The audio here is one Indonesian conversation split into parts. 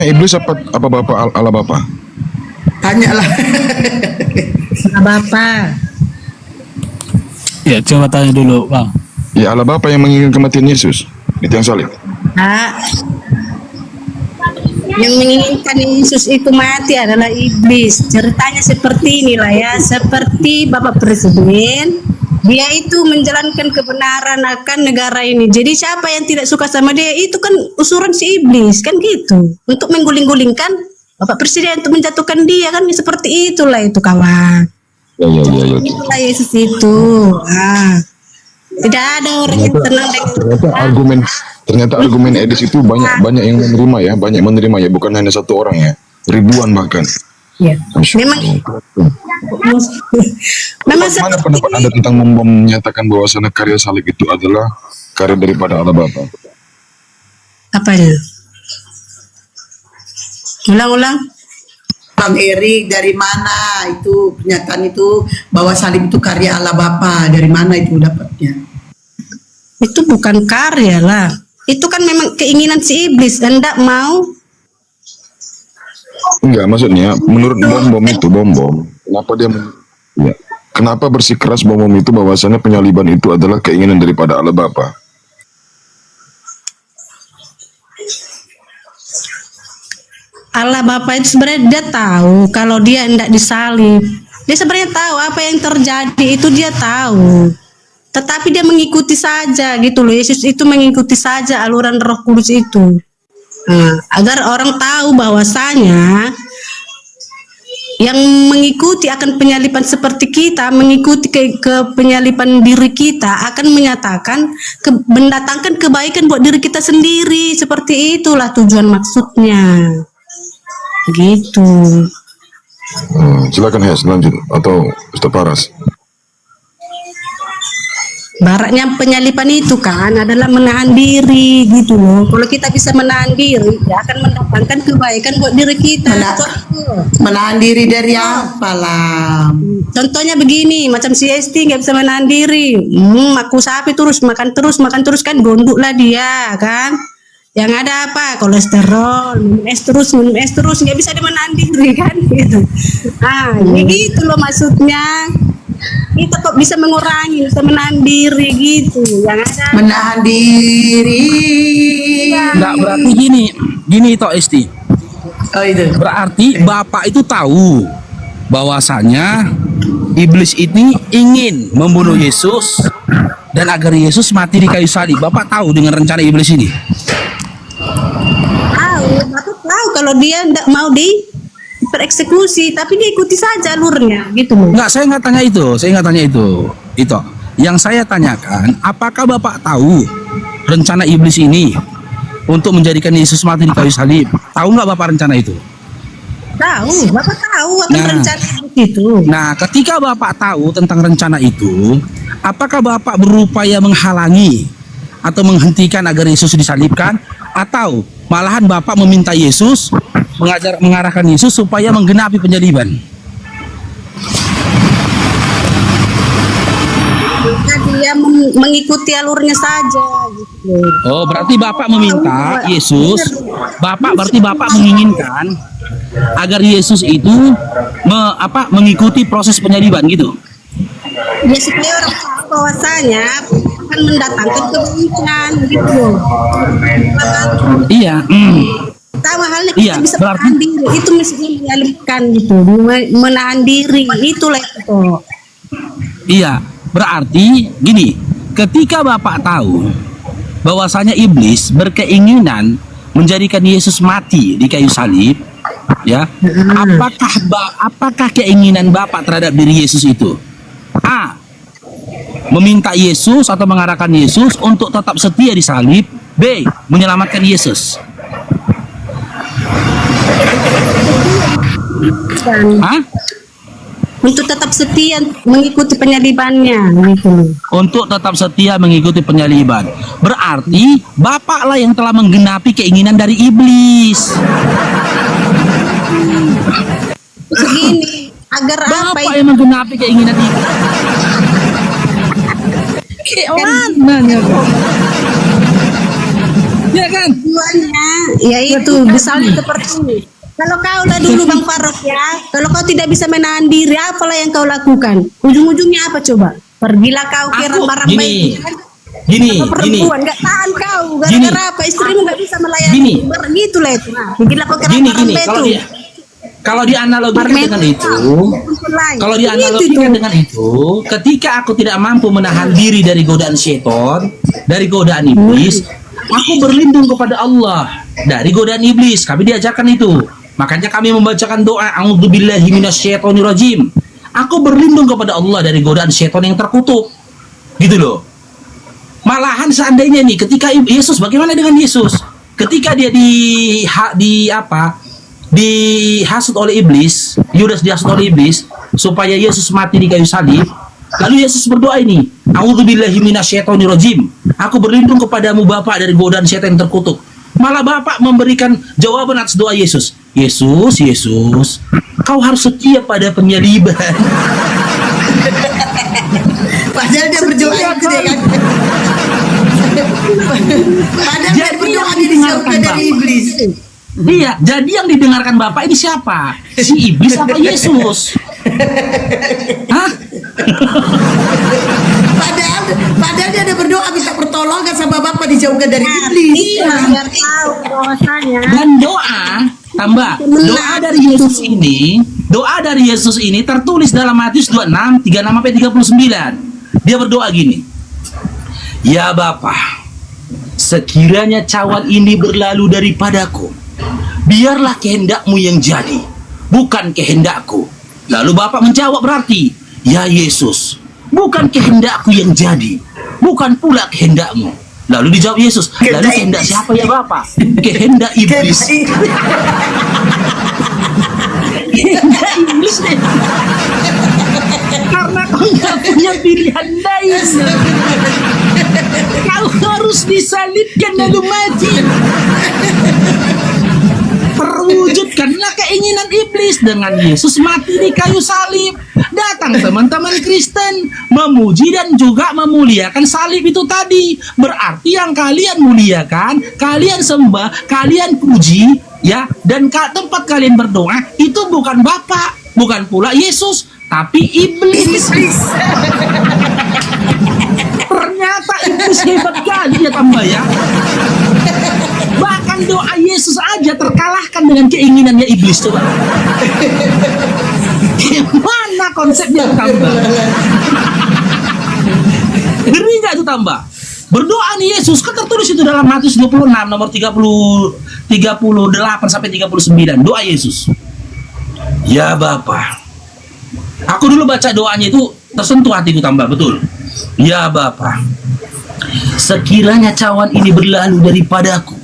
Iblis apa bapak ala bapak? Tanyalah. Sama Bapak. Ya, coba tanya dulu, Bang. Ya ala bapak yang menginginkan kematian Yesus di tiang salib. Nah, yang menginginkan Yesus itu mati adalah iblis. Ceritanya seperti inilah ya, seperti Bapak Presiden, dia itu menjalankan kebenaran akan negara ini. Jadi siapa yang tidak suka sama dia itu kan usuran si iblis kan gitu. Untuk mengguling-gulingkan Bapak Presiden untuk menjatuhkan dia kan seperti itulah itu kawan. Ya. Itulah Yesus itu. Tidak ada orang yang tenang dengan Ternyata argumen Edis itu banyak yang menerima ya, bukan hanya satu orang ya, ribuan bahkan. ya. Memang Mana seperti pendapat Anda tentang menyatakan bahwasanya karya salib itu adalah karya daripada Allah Bapa? apa itu? Ulang-ulang. Bang Erik, dari mana itu pernyataan itu bahwa salib itu karya Allah Bapa? Dari mana itu dapatnya? Itu bukan karya lah. Itu kan memang keinginan si iblis. Hendak mau. Enggak, maksudnya menurut bom, kenapa dia ya, kenapa bersikeras bom itu bahwasanya penyaliban itu adalah keinginan daripada Allah Bapa? Allah Bapa itu sebenarnya dia tahu kalau dia hendak disalib. Dia sebenarnya tahu apa yang terjadi itu dia tahu. Tetapi dia mengikuti saja gitu loh. Yesus itu mengikuti saja aluran Roh Kudus itu. Agar orang tahu bahwasanya yang mengikuti akan penyaliban seperti kita, mengikuti ke penyaliban diri kita akan menyatakan mendatangkan kebaikan buat diri kita sendiri. Seperti itulah tujuan maksudnya. Gitu. Silakan ya, lanjut atau Ustaz Paras. Baraknya penyaliban itu kan adalah menahan diri gitu loh. Kalau kita bisa menahan diri, ya akan mendatangkan kebaikan buat diri kita. Menahan diri dari apa lah? Contohnya begini, macam si Esti nggak bisa menahan diri. Aku sapi terus makan terus kan gondok lah dia kan. Yang ada apa? Kolesterol, minum es terus nggak bisa dia menahan diri kan gitu. Ya gitu loh maksudnya. Kita kok bisa mengurangi, bisa menahan diri gitu. Yang ada Menahan diri. Enggak, berarti gini toh Esti. Oh itu. Berarti Bapak itu tahu bahwasanya iblis ini ingin membunuh Yesus dan agar Yesus mati di kayu salib. Bapak tahu dengan rencana iblis ini? Bapak tahu kalau dia tidak mau pereksekusi, tapi dia ikuti saja alurnya gitu loh. Enggak, saya nggak tanya itu. Itu. Yang saya tanyakan, apakah Bapak tahu rencana iblis ini untuk menjadikan Yesus mati di kayu salib? Tahu nggak Bapak rencana itu? Tahu, Bapak tahu akan rencana itu. Nah, ketika Bapak tahu tentang rencana itu, apakah Bapak berupaya menghalangi atau menghentikan agar Yesus disalibkan, atau malahan Bapak meminta Yesus mengarahkan Yesus supaya menggenapi penyaliban? Dia mengikuti alurnya saja gitu. Oh, berarti Bapak meminta Yesus, berarti Bapak menginginkan agar Yesus itu mengikuti proses penyaliban gitu. Ya supaya orang tahu bahwasanya akan mendatangkan kebaikan gitu. Iya. Tahu halnya kita bisa berarti menahan diri, itu mestinya menyalibkan gitu, menahan diri, itulah itu. Iya, berarti gini, ketika Bapak tahu bahwasanya iblis berkeinginan menjadikan Yesus mati di kayu salib, ya, apakah keinginan Bapak terhadap diri Yesus itu? A. Meminta Yesus atau mengarahkan Yesus untuk tetap setia di salib. B. Menyelamatkan Yesus. Untuk tetap setia mengikuti penyalibannya gitu. Untuk tetap setia mengikuti penyaliban. Berarti Bapaklah yang telah menggenapi keinginan dari iblis. Begini, agar Bapak apa yang menggenapi keinginan iblis. Ya kan? Tujuannya ya itu misalnya seperti ini. Kalau kau lah dulu Bang Farok ya, kalau kau tidak bisa menahan diri, apalah yang kau lakukan? Ujung-ujungnya apa coba? Pergilah kau ke Aku ramah-ramah gini, itu kan? gini, Kau perempuan nggak tahan kau, Gini. gara-gara apa? Istrimu nggak bisa melayani. Gini. Begitu lah itu. Nah, pergilah kau ke gini. ramah-ramah Kalau itu. kalau dianalogikan Parmen. dengan itu, kalau Itu dianalogikan tuh. dengan itu, ketika aku tidak mampu menahan diri dari godaan setan, dari godaan iblis, aku berlindung kepada Allah dari godaan iblis. Kami diajarkan itu. Makanya kami membacakan doa A'udzubillahi minasyaitonirrajim. Aku berlindung kepada Allah dari godaan setan yang terkutuk. Gitu loh. Malahan seandainya nih ketika Yesus, bagaimana dengan Yesus? Ketika dia dihasut oleh iblis, Yudas dihasut oleh iblis supaya Yesus mati di kayu salib. Lalu Yesus berdoa ini, A'udzubillahi minasyaitonirrajim. Aku berlindung kepadamu Bapa dari godaan setan yang terkutuk. Malah Bapak memberikan jawaban atas doa Yesus. Yesus, kau harus setia pada penyaliban. Padahal dia berdoa itu dia kan. Padahal dia Jadi berdoa yang dia dijauhkan didengarkan dari Bapak. iblis. Iya, jadi yang didengarkan Bapak ini siapa? Si iblis apa Yesus? Hah? Padahal dia ada berdoa minta pertolongan sama Bapak dijauhkan dari iblis. Iya, biar tahu bahwasanya Dan doa dari Yesus ini tertulis dalam Matius 26 36 sampai 39. Dia berdoa gini. Ya Bapa, sekiranya cawan ini berlalu daripadaku, biarlah kehendakmu yang jadi, bukan kehendakku. Lalu Bapak menjawab berarti, ya Yesus, bukan kehendakku yang jadi, bukan pula kehendakmu. Lalu dijawab Yesus, lalu kehendak siapa ya Bapak? Kehendak iblis. Kehendak iblis deh. Karena kau nggak punya pilihan lain. Kau harus disalibkan lalu mati. Perwujudkanlah keinginan iblis dengan Yesus mati di kayu salib. Datang teman-teman Kristen memuji dan juga memuliakan salib itu tadi. Berarti yang kalian muliakan, kalian sembah, kalian puji, ya, dan tempat kalian berdoa itu bukan Bapa, bukan pula Yesus, tapi iblis. Ternyata iblis hebat kali ya tambah ya. Bahkan doa Yesus aja terkalahkan dengan keinginannya iblis. Coba. Gimana konsepnya tambah? Ngeri gak itu tambah? Berdoa nih Yesus kan tertulis itu dalam Matius 26 nomor 38 sampai 39. Doa Yesus. Ya Bapa. Aku dulu baca doanya itu tersentuh hatiku tambah betul. Ya Bapa. Sekiranya cawan ini berlalu daripadaku,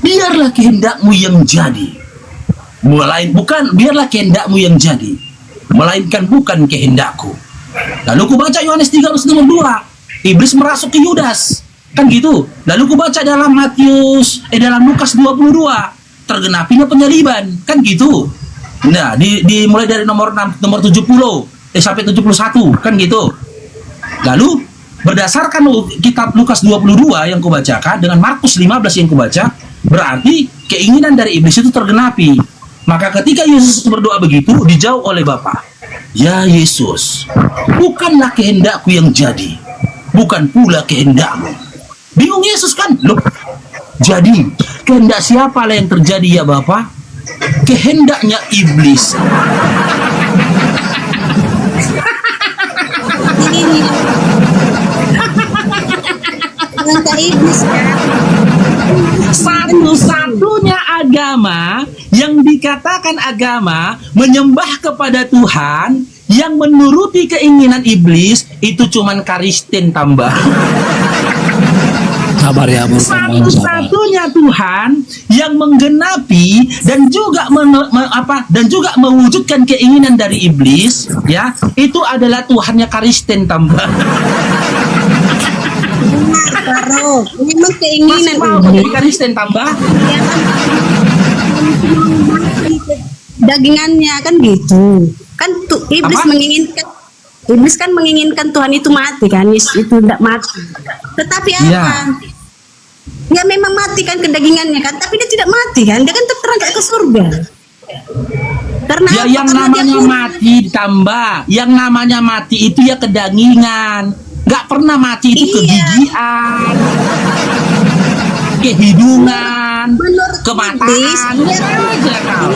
biarlah kehendakmu yang jadi. Biarlah kehendakmu yang jadi, melainkan bukan kehendakku. Lalu ku baca Yohanes 13 nomor 2. Iblis merasuk ke Yudas. Kan gitu. Lalu ku baca dalam dalam Lukas 22. Tergenapinya penyaliban. Kan gitu. Nah, dimulai dari nomor 70 sampai 71. Kan gitu. Lalu berdasarkan kitab Lukas 22 yang kubacakan dengan Markus 15 yang kubaca, berarti keinginan dari iblis itu tergenapi. Maka ketika Yesus berdoa begitu, dijawab oleh Bapa, ya Yesus, bukanlah kehendakku yang jadi, bukan pula kehendakmu. Bingung Yesus kan? Loh, jadi kehendak siapa lah yang terjadi ya Bapa? Kehendaknya iblis. ini langkah iblis kan. Satu-satunya agama yang dikatakan agama menyembah kepada Tuhan yang menuruti keinginan iblis itu cuman Kristen tambah. Sabar ya, Bu. Sabar. Satu-satunya Tuhan yang menggenapi dan juga dan juga mewujudkan keinginan dari iblis, ya, itu adalah Tuhannya Kristen tambah. Taruh, memang keinginan Masih mau jadi Kristen tambah? dagingannya kan gitu. Kan tuh iblis Apa? menginginkan, iblis kan menginginkan Tuhan itu mati kan, Yesus itu tidak mati. Tetapi apa? Iya. Ya memang mati kan kedagingannya kan, tapi dia tidak mati kan, dia kan tetap terangkat ke surga. Karena Ya apa? yang Karena dia namanya kurus. mati ditambah. Yang namanya mati itu ya kedagingan. Gak pernah mati itu Iya. kegigian, kehidungan, Menurut kemataan. iblis, Lihat aja kau.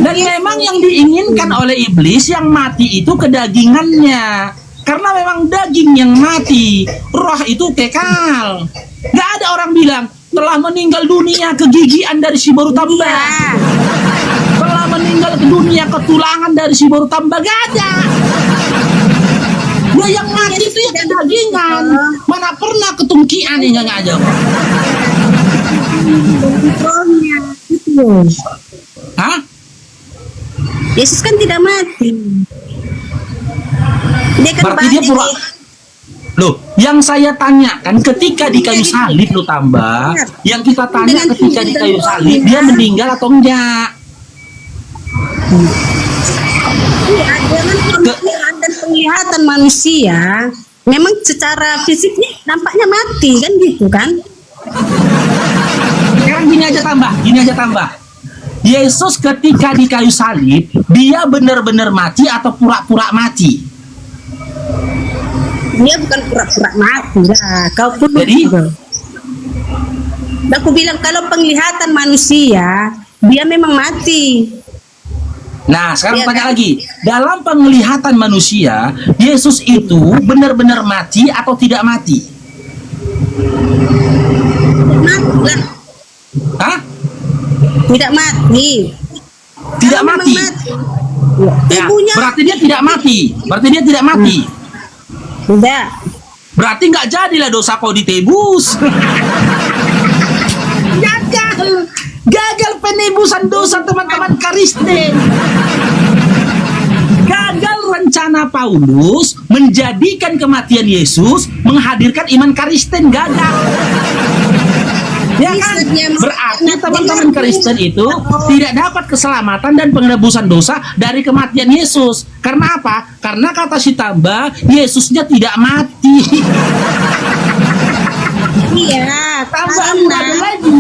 Dan memang yang diinginkan oleh iblis yang mati itu kedagingannya. Karena memang daging yang mati, roh itu kekal. Gak ada orang bilang telah meninggal dunia kegigian dari si baru tambah. Iya. Telah meninggal ke dunia ketulangan dari si baru tambah, gak ada. Ya yang mati itu ya kedagingan. Mana pernah ketungkian ini nggak aja. Rohnya itu. Hah? Yesus kan tidak mati. Dia kan Berarti dia bangkit. pura. Loh, yang saya tanyakan ketika di kayu salib lo tambah, yang kita tanya Dengan ketika di tubuh kayu dan salib rohnya. dia meninggal atau enggak? Iya, dengan pemeliharaan dan penglihatan manusia, memang secara fisiknya nampaknya mati kan gitu kan? Sekarang gini aja tambah. Yesus ketika di kayu salib, dia benar-benar mati atau pura-pura mati? Dia bukan pura-pura mati lah. Kau pun Jadi? aku bilang kalau penglihatan manusia, dia memang mati. Nah, sekarang Iya, tanya kan? lagi. Dalam penglihatan manusia, Yesus itu benar-benar mati atau tidak mati? Mati lah. Hah? Tidak mati. Tidak Kalau memang mati. Ya, Tubuhnya berarti dia tidak mati. Berarti dia tidak mati. tidak. Berarti nggak jadilah dosa kau ditebus. Gagal. Gagal penebusan dosa teman-teman Kristen. Gagal rencana Paulus menjadikan kematian Yesus menghadirkan iman Kristen. Gagal. Ya kan? Berarti teman-teman Kristen itu tidak dapat keselamatan dan penebusan dosa dari kematian Yesus. Karena apa? Karena kata si tambah, Yesusnya tidak mati. Iya, Tambah karena ada lagi.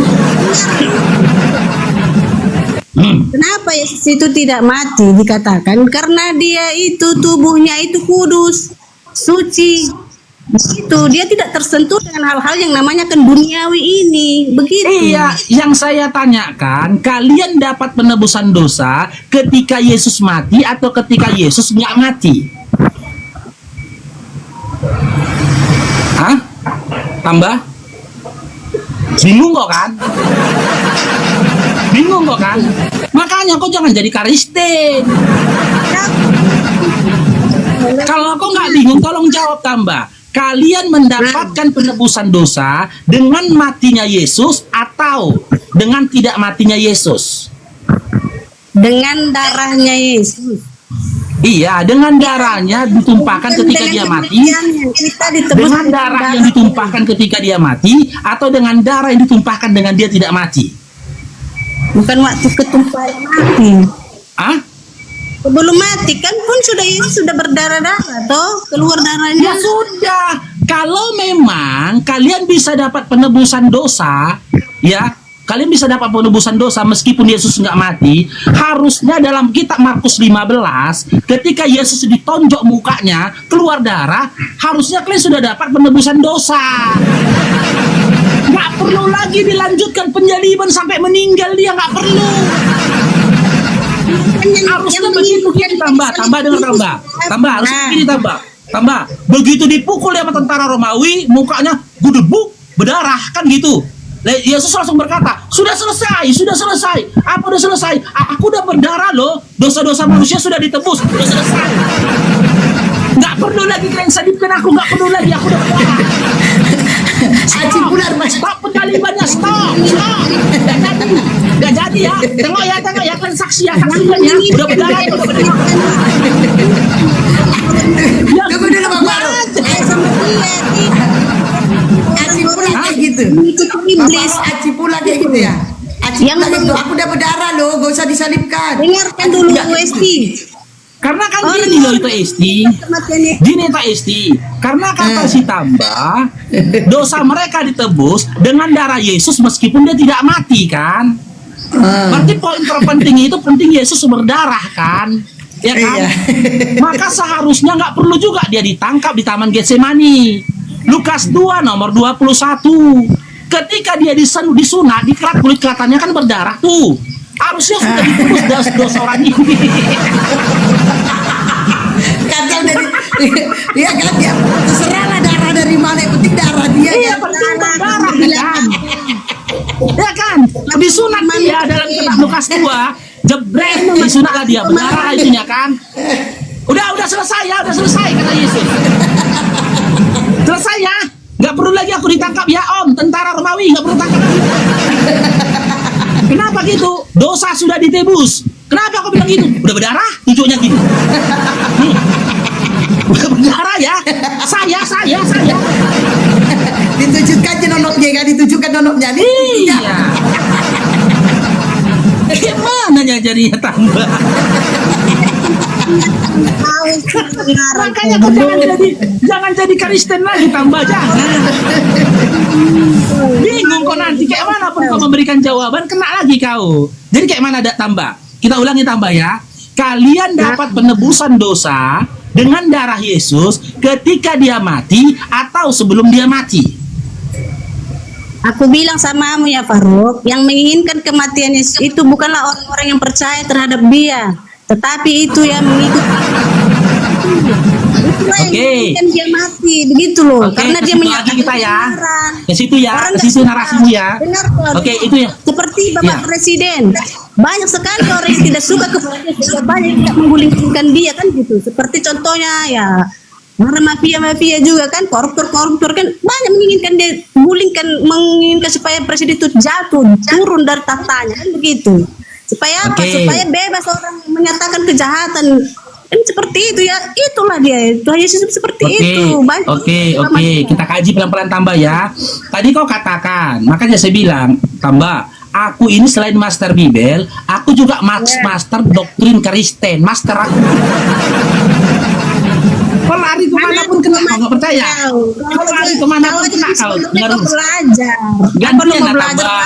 kenapa Yesus itu tidak mati dikatakan? Karena dia itu tubuhnya itu kudus, suci. Begitu, dia tidak tersentuh dengan hal-hal yang namanya kan duniawi ini. Begitu. Iya, yang saya tanyakan, kalian dapat penebusan dosa ketika Yesus mati atau ketika Yesus nggak mati? Hah? Tambah? Bingung kok kan? Bingung kok kan? Makanya kau jangan jadi Kristen. Kalau kau nggak bingung, tolong jawab tambah. Kalian mendapatkan penebusan dosa dengan matinya Yesus atau dengan tidak matinya Yesus? Dengan darahnya Yesus. Iya, dengan darahnya ditumpahkan ketika dia mati, Kita ditebus dengan darah yang ditumpahkan ketika dia mati, atau dengan darah yang ditumpahkan dengan dia tidak mati? bukan waktu ketumpahan mati. Ah? Sebelum mati kan pun sudah Yesus sudah berdarah-darah toh, keluar darahnya. Ya sudah, kalau memang kalian bisa dapat penebusan dosa, ya, kalian bisa dapat penebusan dosa meskipun Yesus nggak mati, harusnya dalam kitab Markus 15, ketika Yesus ditonjok mukanya, keluar darah, harusnya kalian sudah dapat penebusan dosa. Nggak perlu lagi dilanjutkan penyaliban sampai meninggal, dia nggak perlu. Harusnya begitu gini tambah dengan tambah harus begini tambah begitu dipukul sama tentara Romawi mukanya gudebuk berdarah kan gitu. Yesus langsung berkata sudah selesai apa udah selesai, aku udah berdarah loh, dosa-dosa manusia sudah ditebus, udah selesai, nggak perlu lagi kalian salibkan aku, nggak perlu lagi, aku udah berdarah. Stop penyalibannya, stop. Gak jadi ya. Tengok ya kalian saksi ya, saksikan ya. Udah berdarah. Tunggu dulu Bang Baru. Sama dia Aci pula kayak gitu. itu iblis. Aci pula kayak gitu ya. Aci Yang pula kayak gitu. memang- Aku udah berdarah loh, gak usah disalibkan. Dengarkan dulu Enggak. Westi. Karena kan gini loh itu Esti. Kematian Gini Pak Esti, karena kata si Tamba, dosa mereka ditebus dengan darah Yesus meskipun dia tidak mati kan. Berarti poin terpenting itu penting Yesus berdarah kan, ya kan? Iya. Maka seharusnya nggak perlu juga dia ditangkap di Taman Getsemani. Lukas 2 nomor 21. Ketika dia disunat, dikerat kulit kelihatannya kan berdarah tuh. Harusnya sudah ditebus dosa orang ini. Kacau dari ya kan ya terserah lah darah dari mana, yang penting darah dia Iya, kan. penting berdarah kan. Ya kan, disunat dia dalam kitab Lukas 2, jebret, disunat lah dia, berdarah itunya kan. Udah selesai ya, udah selesai kata Yesus. Selesai ya, nggak perlu lagi aku ditangkap ya Om, tentara Romawi nggak perlu tangkap lagi. Kenapa gitu? Dosa sudah ditebus. Kenapa aku bilang gitu? Udah berdarah, tunjuknya gitu. Udah berdarah ya. Saya. Ditunjukkan nonoknya kan, ditunjukkan nonoknya nih. Iya. Gimana ya jadinya tambah? Makanya kau jangan jadi Kristen lagi tambah, jangan. Bingung kau nanti kayak mana pun kau memberikan jawaban kena lagi kau. Jadi kayak mana ada tambah? Kita ulangi tambah ya. Kalian dapat penebusan dosa dengan darah Yesus ketika dia mati atau sebelum dia mati. Aku bilang samamu ya Faruk, yang menginginkan kematian Yesus itu bukanlah orang-orang yang percaya terhadap dia, tetapi itu yang mengikuti. Itulah yang menginginkan dia mati, begitu loh. Oke, Karena ke dia situ menyatakan lagi kita ya. kebenaran. Ke situ ya, Orang ke situ nggak narasimu suka. ya. Dengar, Bro. Oke, itu ya. Seperti Bapak Ya. Presiden, banyak sekali orang yang tidak suka kepada dia, sehingga banyak yang tidak menggulingkan dia kan gitu. Seperti contohnya ya, para mafia juga kan, koruptor kan banyak menginginkan supaya presiden itu jatuh, turun dari tahtanya kan begitu. Supaya apa? Oke. Supaya bebas orang yang menyatakan kejahatan. Kan seperti itu ya, itulah dia. Tuhan Yesus seperti itu. Banyak Oke. manusia. Kita kaji pelan-pelan tambah ya. Tadi kau katakan, makanya saya bilang, tambah. Aku ini selain master Bibel, aku juga master doktrin Kristen, master aku. Kau lari kemana pun kena, kau nggak percaya? Kau lari kemana pun kena kau. Dengar dulu. Belajar. Gantian Mau lah, belajar. tambah.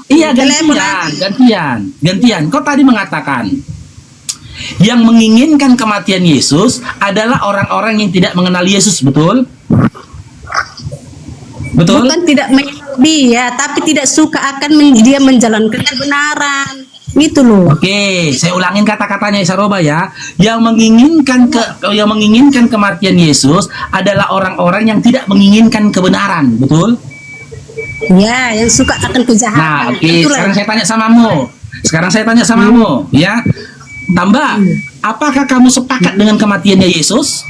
Iya, gantian. Kau tadi mengatakan yang menginginkan kematian Yesus adalah orang-orang yang tidak mengenal Yesus, betul? Betul? Bukan tidak mengenal dia, tapi tidak suka akan dia menjalankan kebenaran. Gitu loh. Oke, saya ulangin kata-katanya Isaroba ya. Yang menginginkan kematian Yesus adalah orang-orang yang tidak menginginkan kebenaran, betul? Ya, yang suka akan kejahatan. Nah, oke. Itulah. Sekarang saya tanya samamu, ya. Tambah, apakah kamu sepakat dengan kematiannya Yesus?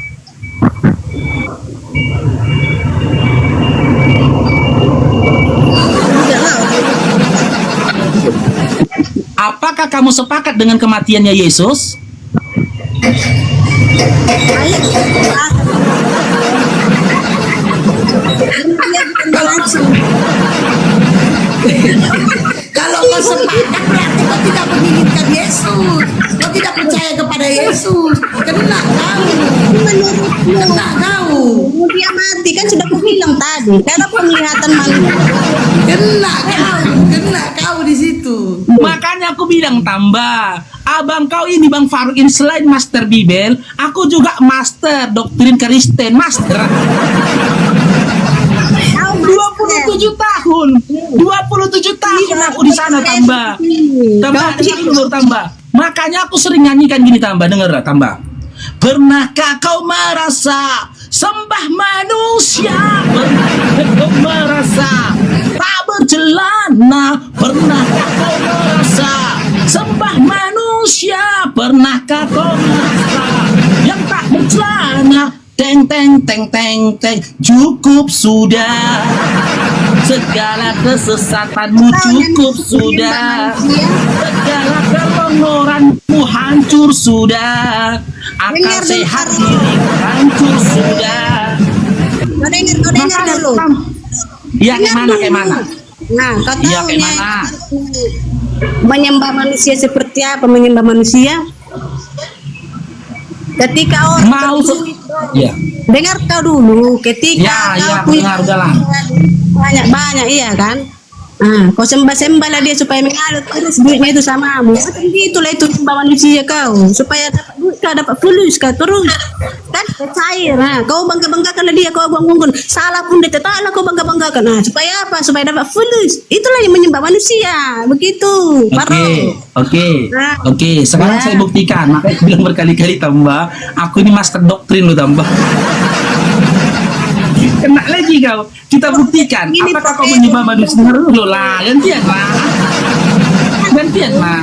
Apakah kamu sepakat dengan kematiannya Yesus? Baik. Dia bukan langsung. Kalau kau sepakat berarti kau tidak menginginkan Yesus, kau tidak percaya kepada Yesus. Kena kau. Kena kau. Dia mati kan sudah aku bilang tadi. Kalau penglihatan manusia. Kena kau di situ. Makanya aku bilang tambah, abang kau ini Bang Faruk ini selain master Bibel, aku juga master doktrin Kristen, master. 27 tahun aku di sana tambah tambah. Makanya aku sering nyanyikan gini tambah, denger lah tambah. Pernahkah kau merasa sembah manusia? Pernahkah kau merasa tak bercelana? Pernahkah kau merasa sembah manusia? Pernahkah kau merasa yang tak bercelana? Teng, cukup sudah. Segala kesesatanmu cukup sudah. Segala kelonggoranmu hancur sudah. Akal sehat dirimu hancur sudah. Kau dengar dulu. Iya, kayak mana? Nah, kau tahu Iya, kayak mana? menyembah manusia seperti apa menyembah manusia? Ketika orang Mau ya. dengar kau dulu, ketika Ya, kau punya dengar, udahlah. banyak iya kan. Kau sembah lah dia supaya mengalir terus duitnya itu samamu. Kan itulah itu sembah manusia kau supaya dapat duit kau, dapat fulus kau terus kan cair. Kau bangga-banggakan dia, kau agung-agung salah pun dia tetaplah kau bangga-banggakan. Supaya apa? Supaya dapat fulus. Itulah yang menyembah manusia. Begitu. Oke. Sekarang saya buktikan. Makanya aku bilang berkali-kali tambah. Aku ini master doktrin lo tambah. Kena lagi kau. Kita buktikan. Ini Apakah kau pakai- menyembah manusia? Dulu lah. Gantian lah.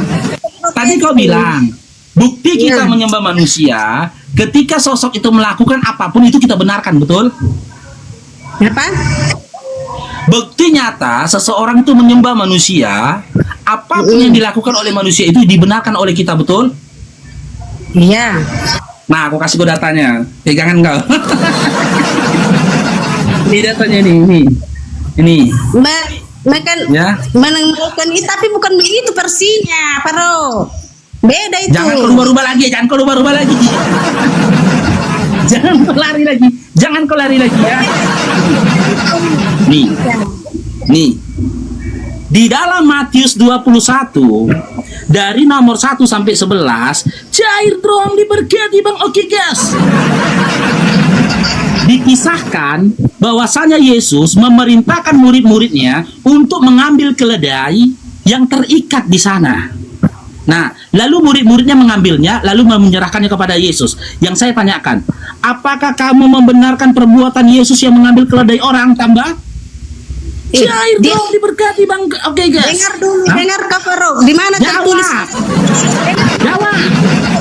Tadi kau bilang bukti kita menyembah manusia ketika sosok itu melakukan apapun itu kita benarkan, betul? Apa? Bukti nyata seseorang itu menyembah manusia, apapun yang dilakukan oleh manusia itu dibenarkan oleh kita, betul? Iya. Nah, aku kasih kau datanya. Pegangan kau. Ini datanya nih. Ini. Makan Ya. menemukan itu, tapi bukan begitu versinya, Paro. Beda itu. Jangan kau rubah-rubah lagi, jangan kau lari lagi ya. Nih. Di dalam Matius 21 dari nomor 1 sampai 11, cair dong diberkati Bang. Oke, guys. Dikisahkan bahwasanya Yesus memerintahkan murid-muridnya untuk mengambil keledai yang terikat di sana. Nah, lalu murid-muridnya mengambilnya, lalu menyerahkannya kepada Yesus. Yang saya tanyakan, apakah kamu membenarkan perbuatan Yesus yang mengambil keledai orang, tambah? Cair dia- dong diberkati Bang. Oke, guys. Dengar dulu, Hah? dengar Kak Paro. Di mana tertulis? Jawab.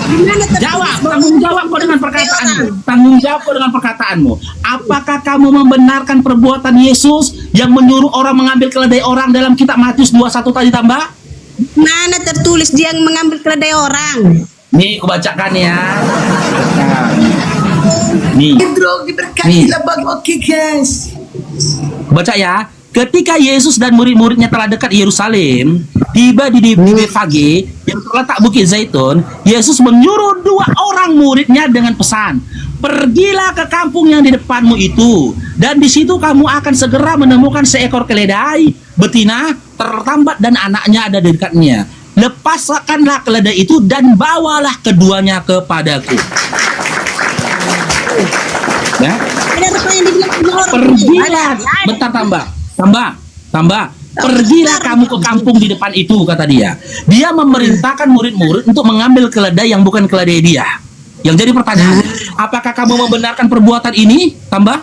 Di mana tertulis? Jawab, tanggung jawab kau dengan perkataanmu. Tanggung jawab kau dengan perkataanmu. Apakah kamu membenarkan perbuatan Yesus yang menyuruh orang mengambil keledai orang dalam kitab Matius 21 tadi, tambah? Mana tertulis dia yang mengambil keledai orang? Nih, aku bacakan ya. Nih, Pedro diberkatilah Bang. Oke guys. aku baca ya. Ketika Yesus dan murid-muridnya telah dekat Yerusalem, tiba di Betfage yang terletak Bukit Zaitun, Yesus menyuruh 2 orang muridnya dengan pesan, pergilah ke kampung yang di depanmu itu, dan di situ kamu akan segera menemukan seekor keledai betina tertambat dan anaknya ada di dekatnya. Lepaskanlah keledai itu dan bawalah keduanya kepadaku. Ya. Ada apa yang dibilang sama orang? Pergilah, Ada. bentar tambah. Pergilah kamu ke kampung di depan itu, kata dia. Dia memerintahkan murid-murid untuk mengambil keledai yang bukan keledai dia. Yang jadi pertanyaan, apakah kamu membenarkan perbuatan ini, tambah?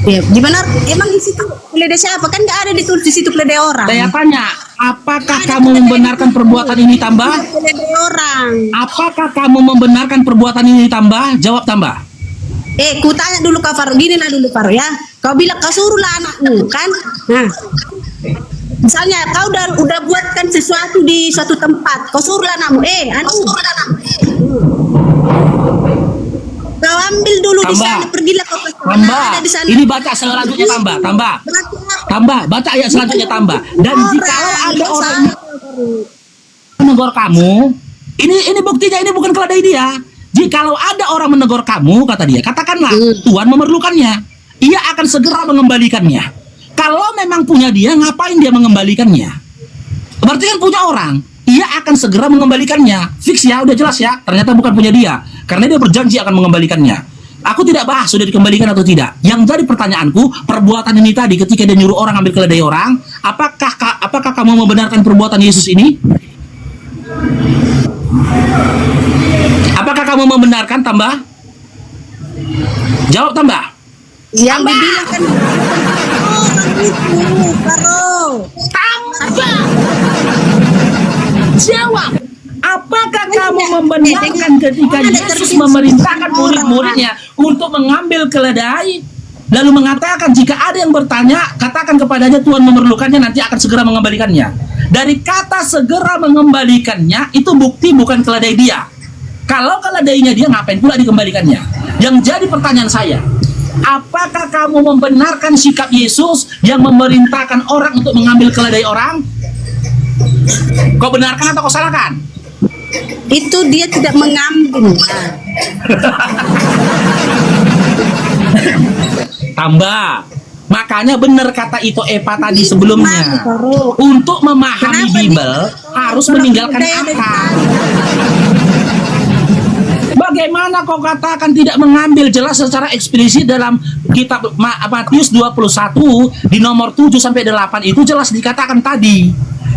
Ya, di mana? Emang di situ keledai siapa? Kan nggak ada ditulis di situ keledai orang. Saya tanya, apakah kamu membenarkan perbuatan ini, tambah? Keledai orang. Apakah kamu membenarkan perbuatan ini, tambah? Jawab, tambah. Ku tanya dulu Kak Faro, gini lah dulu Faro ya. Kau bilang kau suruhlah anakmu kan? Nah, misalnya kau udah buatkan sesuatu di suatu tempat, kau suruhlah anakmu, kau ambil dulu di Tambah. sana, pergilah kau ke sana, Tambah. ada di sana. Ini baca selanjutnya, tambah. Berarti apa? Tambah, baca ayat selanjutnya, tambah. Dan jikalau ada orang menegur kamu, ini buktinya, ini bukan keledai dia. Jikalau ada orang menegur kamu, kata dia, katakanlah Tuhan memerlukannya, ia akan segera mengembalikannya. Kalau memang punya dia, ngapain dia mengembalikannya? Berarti kan punya orang, ia akan segera mengembalikannya. Fix ya, udah jelas ya, ternyata bukan punya dia, karena dia berjanji akan mengembalikannya. Aku tidak bahas sudah dikembalikan atau tidak. Yang jadi pertanyaanku, perbuatan ini tadi ketika dia nyuruh orang ambil keledai orang, apakah kamu membenarkan perbuatan Yesus ini? Apakah kamu membenarkan, tambah? Jawab, tambah. Yang dibilang kan orang itu, Faro. Tambah. Jawab. Apakah kamu membenarkan ketika Yesus memerintahkan murid-muridnya untuk mengambil keledai, lalu mengatakan jika ada yang bertanya, katakan kepadanya Tuhan memerlukannya, nanti akan segera mengembalikannya. Dari kata segera mengembalikannya, itu bukti bukan keledai dia. Kalau keledainya dia, ngapain pula dikembalikannya? Yang jadi pertanyaan saya, apakah kamu membenarkan sikap Yesus yang memerintahkan orang untuk mengambil keledai orang? Kau benarkan atau kau salahkan? itu dia tidak mengambil. Tambah. Makanya benar kata Ito Epa tadi sebelumnya. Untuk memahami Kenapa Bible harus meninggalkan akal. Bagaimana kau katakan tidak mengambil? Jelas secara eksplisit dalam kitab Matius 21 di nomor 7 sampai 8 itu jelas dikatakan tadi.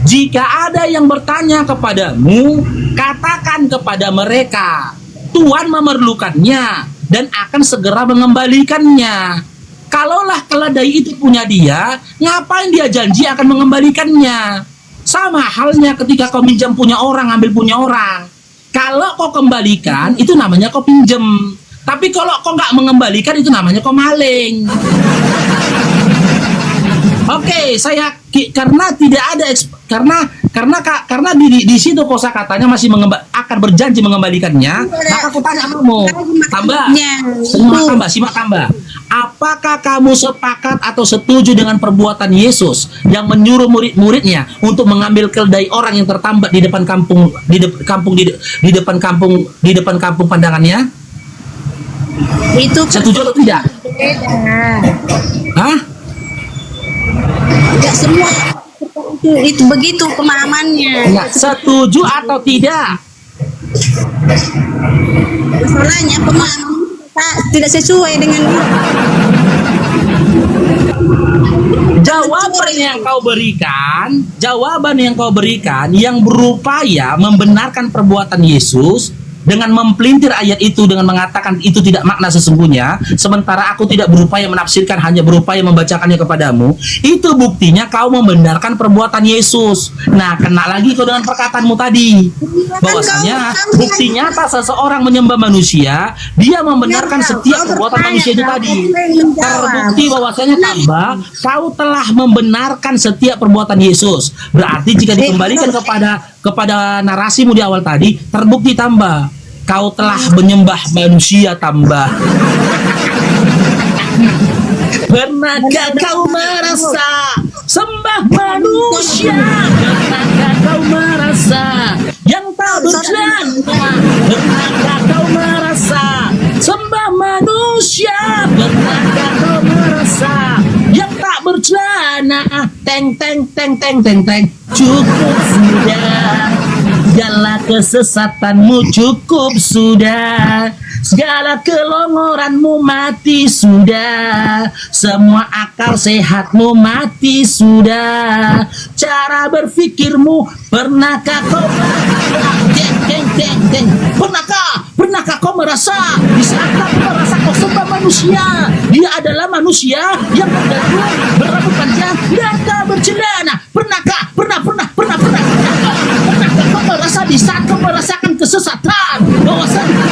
Jika ada yang bertanya kepadamu, katakan kepada mereka, Tuhan memerlukannya dan akan segera mengembalikannya. Kalaulah keledai itu punya dia, ngapain dia janji akan mengembalikannya? Sama halnya ketika kau minjam punya orang, ambil punya orang. Kalau kau kembalikan, itu namanya kau pinjem. Tapi kalau kau nggak mengembalikan, itu namanya kau maling. Oke, karena tidak ada karena di situ kosakatanya masih akan berjanji mengembalikannya, maka aku tanya kamu, simak tambah. Apakah kamu sepakat atau setuju dengan perbuatan Yesus yang menyuruh murid-muridnya untuk mengambil keledai orang yang tertambat di depan kampung pandangannya? Itu Setuju atau tidak? beda. Hah? Tidak semua itu begitu pemahamannya. Nah, setuju atau tidak? Masalahnya pemahaman kita tidak sesuai dengan jawaban yang kau berikan yang berupaya membenarkan perbuatan Yesus dengan mempelintir ayat itu dengan mengatakan itu tidak makna sesungguhnya, sementara aku tidak berupaya menafsirkan, hanya berupaya membacakannya kepadamu, itu buktinya kau membenarkan perbuatan Yesus. Nah, kena lagi kau dengan perkataanmu tadi, bahwasanya bukti nyata seseorang menyembah manusia, dia membenarkan setiap perbuatan manusia itu tadi. Terbukti bahwasanya tambah kau telah membenarkan setiap perbuatan Yesus. Berarti jika dikembalikan kepada narasimu di awal tadi, terbukti tambah kau telah menyembah manusia tambah. Pernahkah kau merasa sembah manusia? Pernahkah kau merasa yang tak berjana? Pernahkah kau merasa sembah manusia? Pernahkah kau merasa yang tak berjana? Teng teng teng teng teng teng. Cukup sudah, segala kesesatanmu cukup sudah, segala kelongoranmu mati sudah, semua akal sehatmu mati sudah, cara berpikirmu pernahkah kau pernahkah kau merasa di saat kau merasa kau sembah manusia, dia adalah manusia yang berambut panjang dan tak bercelana? Pernahkah kau merasa di saat kau merasakan kesesatan bahwasanya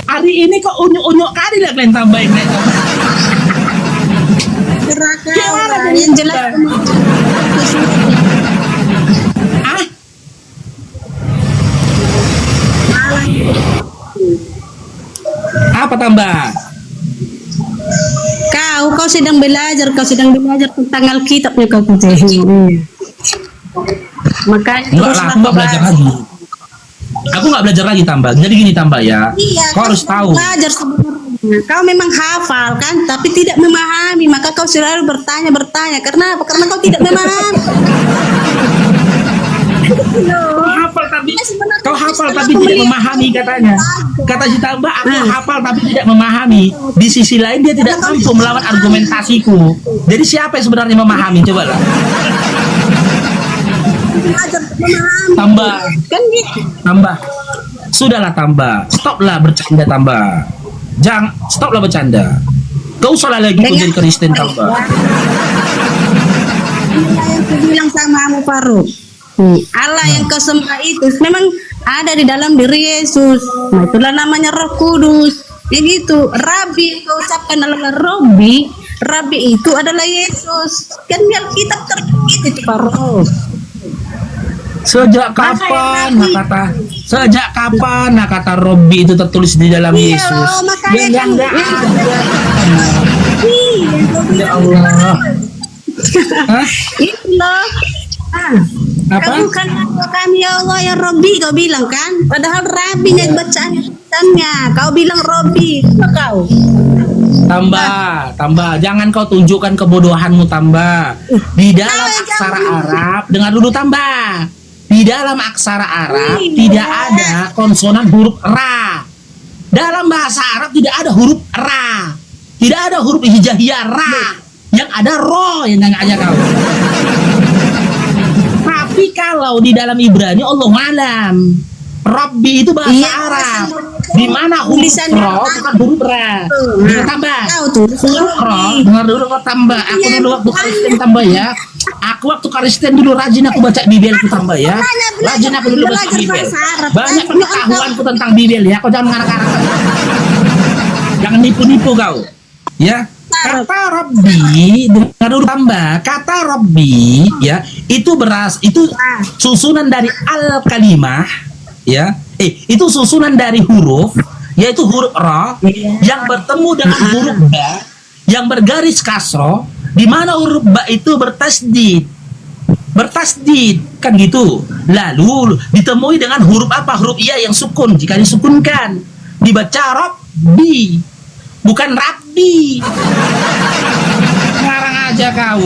hari ini kok unyuk-unyuk kali lah kalian tambahin yang jelas apa tambah? Kau sedang belajar tentang Alkitabnya kau kucing. Makanya Enggak lah, aku nggak belajar lagi. Aku nggak belajar lagi tambah. Jadi gini tambah ya. Iya, kau harus tahu. Belajar sebenarnya. Kau memang hafal kan, tapi tidak memahami. Maka kau selalu bertanya. Karena kau tidak memahami. Kau hafal tapi tidak memahami katanya. Kata si tambah, aku hafal tapi tidak memahami. Di sisi lain dia tidak mampu melawan argumentasiku. Jadi siapa yang sebenarnya memahami? Coba lah. Tambah. Kan gitu. Tambah. Sudahlah tambah. Stoplah bercanda tambah. Stoplah bercanda. Kau usahlah lagi menjadi Kristen tambah. Yang aku bilang sama kamu Faruk. Allah yang kau sembah itu memang ada di dalam diri Yesus. Nah, itulah namanya Roh Kudus. Yang itu Rabi kau ucapkan adalah Robi. Rabi itu adalah Yesus. Kan di Alkitab tertulis itu Faruk. Sejak kapan kata Robi itu tertulis di dalam Iya, Yesus? makanya Yang kan- enggak ada. Iya, Ya Allah. Hah? Itu loh. Ah, Apa? Kau bukan kami ya Allah ya Robbi kau bilang kan? Padahal Rabi yang bacaannya tulisannya. Kau bilang Robbi. Apa kau? Tambah. Jangan kau tunjukkan kebodohanmu, Tambah. Di dalam aksara Arab, dengar dulu, Tambah. Di dalam aksara Arab tidak ada konsonan huruf ra. Dalam bahasa Arab tidak ada huruf ra. Tidak ada huruf hijaiyah ra. Yang ada ro yang nggak aja kau. Tapi kalau di dalam Ibrani Allah alam. Rabbi itu bahasa Iya, Arab. Di mana huruf tulisannya ro bukan huruf ra. Dengar, Tambah. Kau tuh. Huruf ro, dengar dulu kau, Tambah. Aku dulu waktu Kristen, Tambah ya. Aku waktu Kristen dulu rajin aku baca Bibelku, Tambah ya. Rajin aku dulu baca Belajar Bibel. bahasa Arab. Banyak pengetahuanku tentang Bibel ya. Kau jangan ngarang-ngarang. Jangan nipu-nipu kau. Ya. Kata Rabbi, dengar dulu, Tambah. Kata Rabbi ya, itu susunan dari al kalimah ya. Itu susunan dari huruf, yaitu huruf ra yang bertemu dengan huruf ba yang bergaris kasroh, di mana huruf ba itu bertasdid kan gitu. Lalu ditemui dengan huruf apa? Huruf iya yang sukun. Jika disukunkan dibaca Rabbi, bukan Rabbi. Ngarang aja kau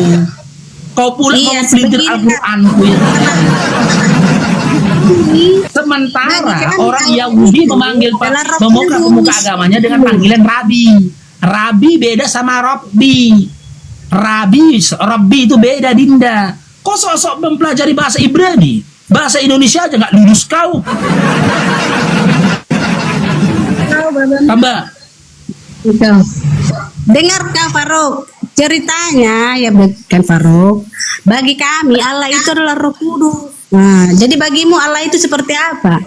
pula Iya, mau pelintir sebegini. Al-Quranku ya. Sementara orang Yahudi memanggil pemuka agamanya dengan panggilan Rabi. Rabi beda sama Rabbi. Rabbi itu beda, Dinda. Kok sosok mempelajari bahasa Ibrani? Bahasa Indonesia aja nggak lulus kau. Tambah. Itu. Dengar Kak Faruk, ceritanya ya bukan Faruk. Bagi kami Allah itu adalah Roh Kudus. Nah, jadi bagimu Allah itu seperti apa?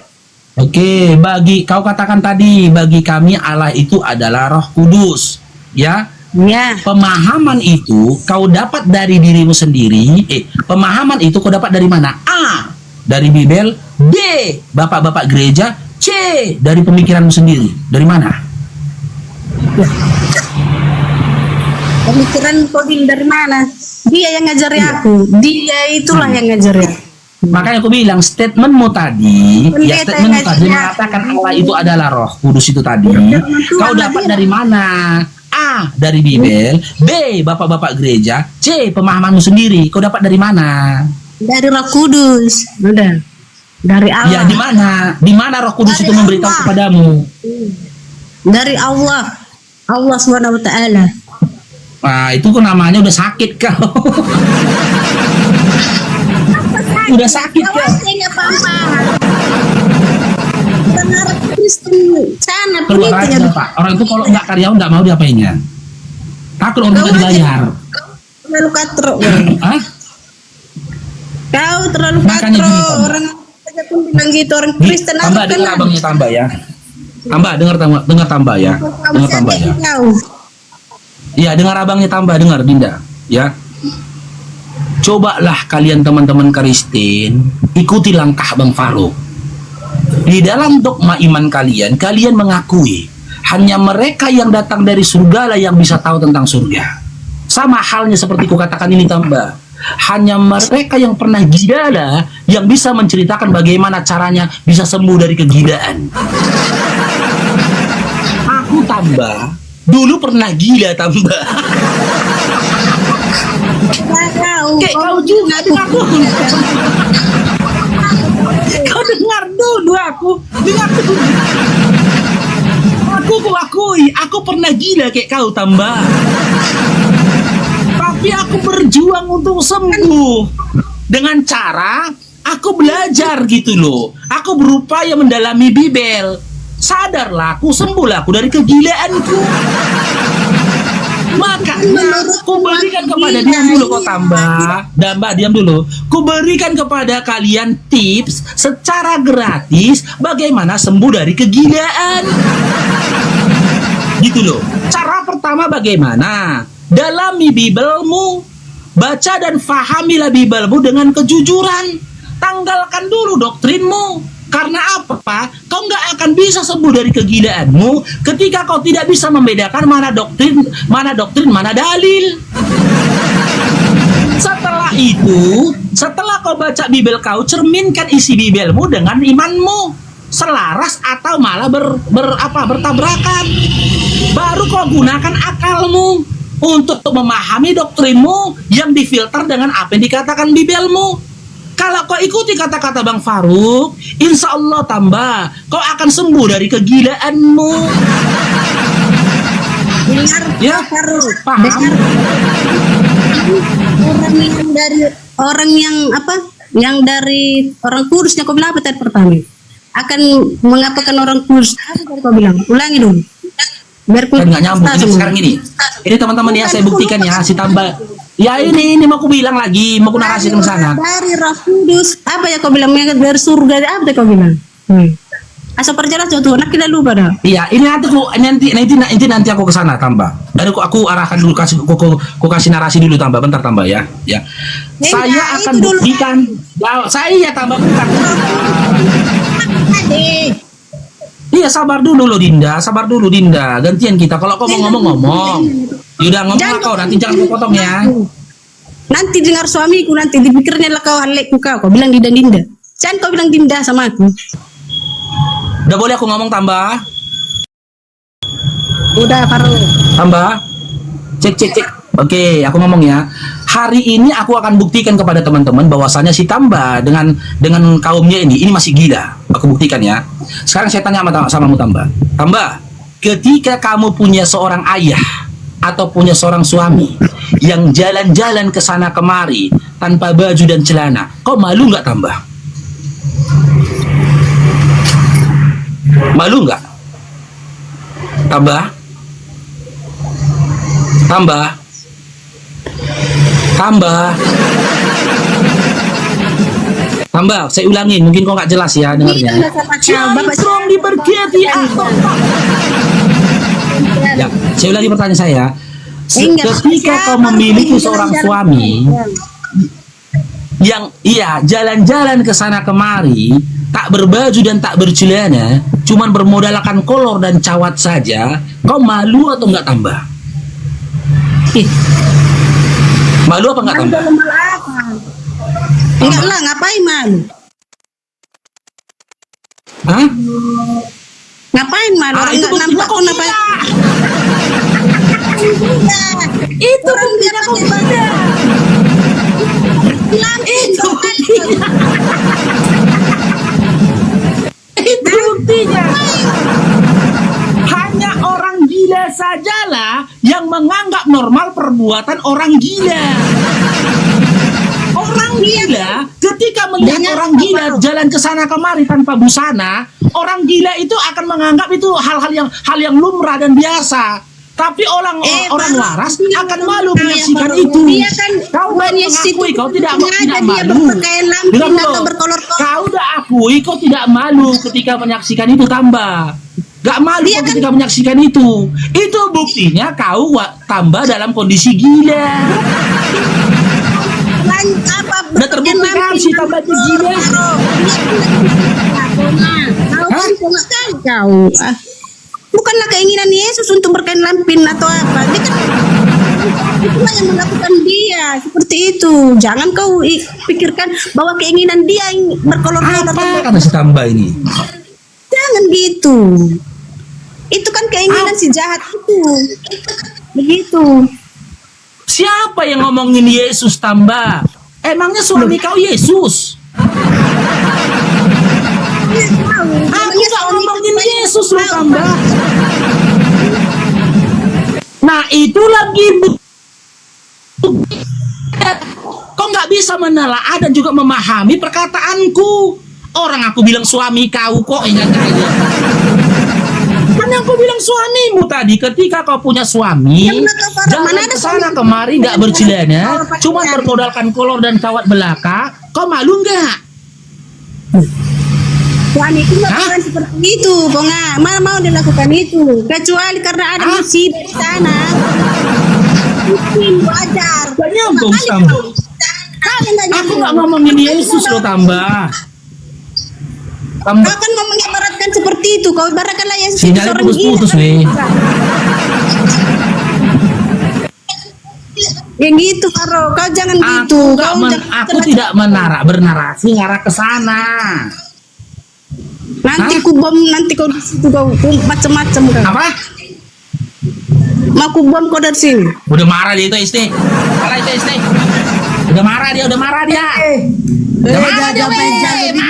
Oke, bagi kau katakan tadi, bagi kami Allah itu adalah Roh Kudus. Ya. Ya. Pemahaman itu kau dapat dari dirimu sendiri. Pemahaman itu kau dapat dari mana? A, dari Bibel. B, bapak-bapak gereja. C, dari pemikiranmu sendiri. Dari mana? Pemikiran Kodil dari mana? Dia yang ngajari aku. Dia itulah yang ngajari aku. Makanya aku bilang statementmu tadi, Pendeta statementmu yang tadi ngajar. mengatakan Allah itu adalah Roh Kudus itu tadi. Kau dapat dari mana? A, dari Bibel. B, bapak-bapak gereja. C, pemahamanmu sendiri. Kau dapat dari mana? Dari Roh Kudus. Udah. Dari Ya, Allah. di mana? Di mana Roh Kudus Dari itu memberitahu Allah. kepadamu? Dari Allah. Allah Subhanahu wa taala. Nah, itu kan namanya udah sakit kau. Udah sakit kau. Enggak paham. Benar Kristen sana Keluar aja, pelitnya. Pak. Orang itu kalau nggak karyawan nggak mau diapainnya. Takut orang nggak dibayar. Terlalu katro. Hah? Kau terlalu Makanya katro. gini, Tambah. Orang aja pun bilang gitu, orang Nih, Kristen tambah aku dengar kenal. abangnya Tambah ya. Tambah dengar tambah ya. Dengar Tambah ya. Kau. Iya, dengar abangnya Tambah, dengar Dinda ya. Cobalah kalian teman-teman Kristen ikuti langkah Bang Faruk. Di dalam dogma iman kalian, kalian mengakui hanya mereka yang datang dari surga lah yang bisa tahu tentang surga. Sama halnya seperti kukatakan ini Tambah. Hanya mereka yang pernah gila lah yang bisa menceritakan bagaimana caranya bisa sembuh dari kegilaan. Aku Tambah dulu pernah gila Tambah. Kayak kau juga dengar dulu. Kau dengar dulu dengar dulu. Aku akui, aku pernah gila kayak kau Tambah. Tapi aku berjuang untuk sembuh dengan cara aku belajar gitu loh. Aku berupaya mendalami Bibel. Sadarlah aku, sembuhlah aku dari kegilaanku. Makanya ku berikan kepada diam dulu kok Tambah diam dulu. Ku berikan kepada kalian tips secara gratis bagaimana sembuh dari kegilaan. Gitu loh. Cara pertama bagaimana? Dalami Bibelmu. Baca dan fahamilah Bibelmu dengan kejujuran. Tanggalkan dulu doktrinmu. Karena apa, Pak? Kau nggak akan bisa sembuh dari kegilaanmu ketika kau tidak bisa membedakan mana doktrin, mana dalil. itu, setelah kau baca Bibel kau, cerminkan isi Bibelmu dengan imanmu. Selaras atau malah bertabrakan. Baru kau gunakan akalmu untuk memahami doktrinmu yang difilter dengan apa yang dikatakan Bibelmu. Kalau kau ikuti kata-kata Bang Faruk, insya Allah tambah, kau akan sembuh dari kegilaanmu. Dengar Ya, Faruk, paham? dengar. Orang yang dari orang Kudusnya kau bilang apa tadi pertama? Akan mengapakan orang Kudus? Apa tadi kau bilang? Ulangi dulu. Biar Kan nggak nyambung ini sekarang ini teman-teman ya, saya buktikan ya, si tambah ya ini mau aku bilang lagi, mau aku narasikan ke sana. Dari Roh Kudus, apa ya kau bilang? Dari surga, apa tadi kau bilang? Asal perjelas tuh, nak kita lupa dah. Iya, ini nanti aku ke sana tambah. Dan aku arahkan dulu, kasih narasi dulu tambah, bentar tambah ya. Ya. Saya akan buktikan. Ya, saya tambah bentar. Iya, sabar dulu loh Dinda, sabar dulu Dinda. Gantian kita. Kalau kau mau ngomong. Yaudah ngomong lah kau, nanti jangan kau potong ya. Nanti dengar suamiku, nanti dipikirnya lah kau halekku kau bilang Dinda. Jangan kau bilang Dinda sama aku. Udah boleh aku ngomong tambah? Udah Faruk. Tambah? Cek. Oke, aku ngomong ya. Hari ini aku akan buktikan kepada teman-teman bahwasanya si Tambah dengan kaumnya ini masih gila. Aku buktikan ya. Sekarang saya tanya sama kamu Tambah. Tambah, ketika kamu punya seorang ayah atau punya seorang suami yang jalan-jalan ke sana kemari tanpa baju dan celana, kau malu nggak Tambah? Malu nggak? Tambah? Saya ulangin, mungkin kau nggak jelas ya dengarnya. Bapak Strong diberkati Ya, saya ulangi pertanyaan saya. Ketika kau memiliki seorang suami yang jalan-jalan ke sana kemari, tak berbaju dan tak bercelana, cuman bermodalkan kolor dan cawat saja, kau malu atau nggak Tambah? Malu apa nggak Tambah? Enggak lah, ngapain malu? Hah? Ngapain malu? Orang Itu nggak nampak kau buktinya ngapain? Itu buktinya kau gila. Itu buktinya. Itu buktinya. Hanya orang gila sajalah yang menganggap normal perbuatan orang gila. Orang gila ketika melihat orang gila jalan ke sana kemari tanpa busana, orang gila itu akan menganggap itu hal yang lumrah dan biasa. Tapi orang waras akan malu menyaksikan itu. Kau mengakui kau tidak malu. Kau udah akui kau tidak malu ketika menyaksikan itu Tambah. Gak malu kau ketika menyaksikan itu. Itu buktinya kau Tambah dalam kondisi gila. Udah terbukti kan si Tambah itu gila. Kau bukanlah keinginan Yesus untuk berkain lampin atau apa. Dia kan itulah yang melakukan dia seperti itu. Jangan kau pikirkan bahwa keinginan dia yang berkolor-kolor. Apa kata si Tambah ini? Jangan gitu. Itu kan keinginan si jahat itu. Begitu. Siapa yang ngomongin Yesus Tambah? Emangnya suami kau Yesus? Aku gak ngomongin Yesus loh Tambah. Nah itu lagi kau nggak bisa menelaah dan juga memahami perkataanku. Orang aku bilang suami kau kok ingat aja. Kan yang aku bilang suamimu tadi, ketika kau punya suami jalan ke sana kemari nggak bercelana, cuma bermodalkan kolor dan kawat belaka, kau malu nggak? Suami itu melakukan seperti itu, Bonga. Mana mau dilakukan itu? Kecuali karena ada musibah di sana. Mungkin wajar. Gak nyambung Tambah. Aku nggak ngomongin Yesus loh Tambah. Kau kan mau mengibaratkan seperti itu. Kau ibaratkanlah Yesus itu Sinyalnya seorang putus-putus gila. nih. Ya gitu Faro, kau jangan gitu. Aku tidak bernarasi ngarah ke sana. Nanti ku bom, nanti kau di situ kau macam-macam kan. Apa? Mau ku bom kau dari sini. Udah marah dia itu istri. Marah itu istri. Udah marah dia. Udah marah dia, Jaga meja lebih.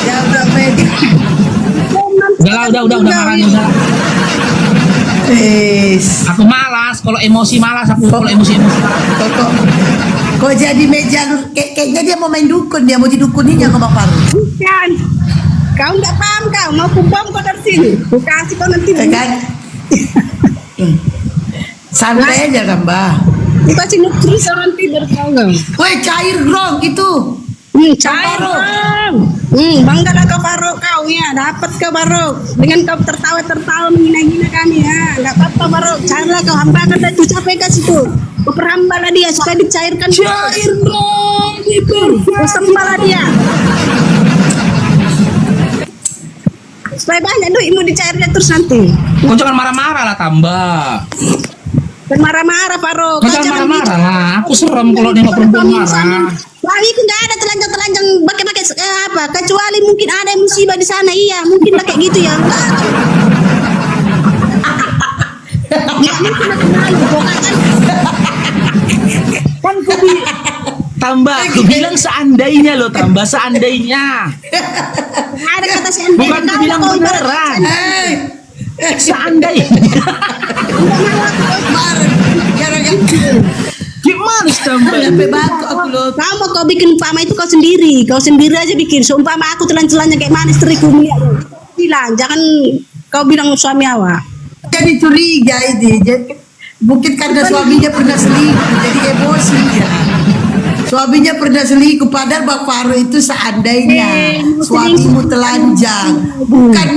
Jaga meja. Udah marah dia, udah. Aku malas, kalau emosi malas aku, kalau emosi malas. Kok jadi meja kayaknya dia mau main dukun, dia mau didukuninya ke Bang Faru. Bukan. Kau nggak paham kau, mau ku bom kau dari sini. Ku kasih kau nanti. Kan? Santai aja kan, Mbak. Ku kasih nutris orang tidur kau nggak? Woi, cair grong itu. Cair Bang. Banggalah kau Faro kau ya, dapat kau Faro. Dengan kau tertawa menghina-hina kami ya. Enggak apa-apa Faro, cairlah kau, hambakan dah tu capek ke situ. Kau perhambalah dia supaya dicairkan. Cair dong gitu. Kau sembahlah dia. Supaya banyak duitmu dicairnya terus nanti. Kau jangan marah-marah lah tambah. Dan marah-marah Faro. Kau jangan marah-marah lah. Aku serem kalau nengok perempuan marah. Wah itu nggak ada telanjang-telanjang pakai apa? Kecuali mungkin ada musibah di sana, iya mungkin lah kayak gitu ya. Nggak mungkin aku malu, kan Tambah, aku bilang seandainya loh, tambah seandainya. ada kata seandainya. Bukan aku bilang beneran. Seandainya. Gimana tambah? Sampai batu aku loh. Kau mau kau bikin umpama itu kau sendiri aja bikin. Seumpama aku telan-telannya kayak mana istriku melihat. Bilang, jangan kau bilang suami awak. Jadi curiga ini. Mungkin karena suaminya pernah selingkuh, jadi emosi ya. Suaminya pernah selingkuh, padahal Bang Faru itu seandainya suamimu telanjang. Bukan,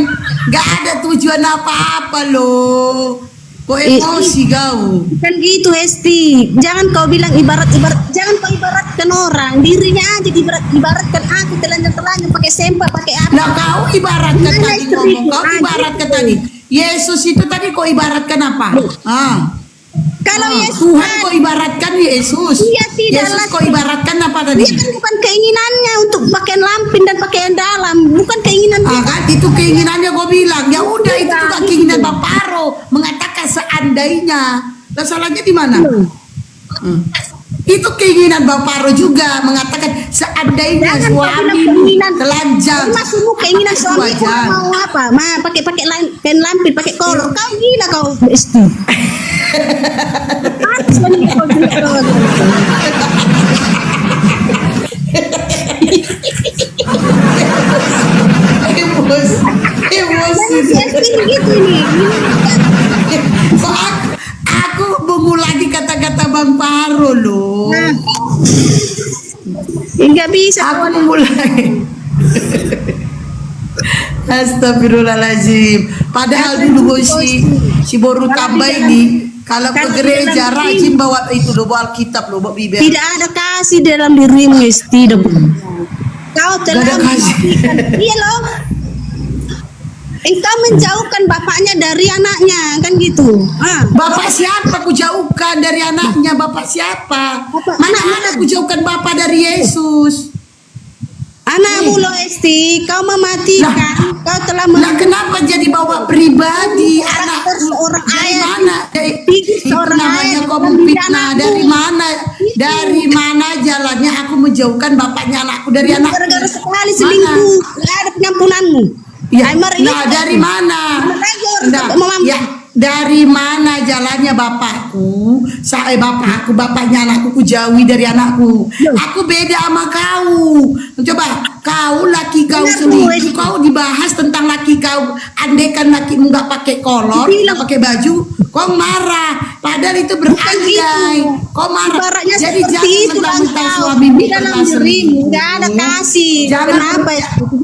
gak ada tujuan apa-apa loh. Kok emosi kau? Bukan gitu Hesti. Jangan kau bilang jangan kau ibaratkan orang. Dirinya aja ibaratkan aku telanjang pakai sempak, pakai apa. Nah kau ibaratkan tadi ngomong, kau ibaratkan tadi. Yesus itu tadi kau ibaratkan apa? Kalau Yesus Tuhan kau ibaratkan Yesus. Iya, tidak Yesus lah. kau ibaratkan apa tadi? Dia kan bukan keinginannya untuk pakaian lampin dan pakaian dalam, bukan keinginan dia. Kan itu keinginannya kau bilang. Ya udah itu juga keinginan Bang Faro mengatakan seandainya. Lah salahnya di mana? Itu keinginan Bang Faro juga mengatakan seandainya suamimu telanjang. Maksudmu keinginan suami mau apa? Pakai kain lampin, pakai kolor. Kau gila kau Esti. Emosi gitu ini. Aku mengulangi kata-kata Bang Faro loh. Enggak bisa. Aku mengulangi. Astagfirullahaladzim. Padahal dulu si Boru tambah ini kalau ke gereja rajin bawa itu loh, bawa Alkitab loh, bawa Bibel. Tidak ada kasih dalam dirimu Esti. Kau telah kasih. Iya loh. Engkau menjauhkan bapaknya dari anaknya, kan gitu. Bapak siapa ku jauhkan dari anaknya? Bapak siapa? Mana ada ku jauhkan bapak dari Yesus? Anakmu loh Esti, kau mematikan, kau telah kenapa jadi bawa pribadi anak seorang dari ayah? mana? Seorang Namanya ayah kau memfitnah. Dari mana? Dari mana jalannya aku menjauhkan bapaknya anakku dari anakku? Gara-gara sekali selingkuh, nggak ada pengampunanmu. Ya, nah dari mana? Dari mana jalannya bapakku? Bapaknya anakku ku jauhi dari anakku. Aku beda sama kau. Coba kau laki kau selingkuh, kau dibahas tentang laki kau. Andaikan lakimu nggak pakai kolor, nggak pakai baju, kau marah. Padahal itu berandai. Kau marah. Jadi jangan mentang suamimu pernah selingkuh. Nggak ada kasih. Jangan Kenapa?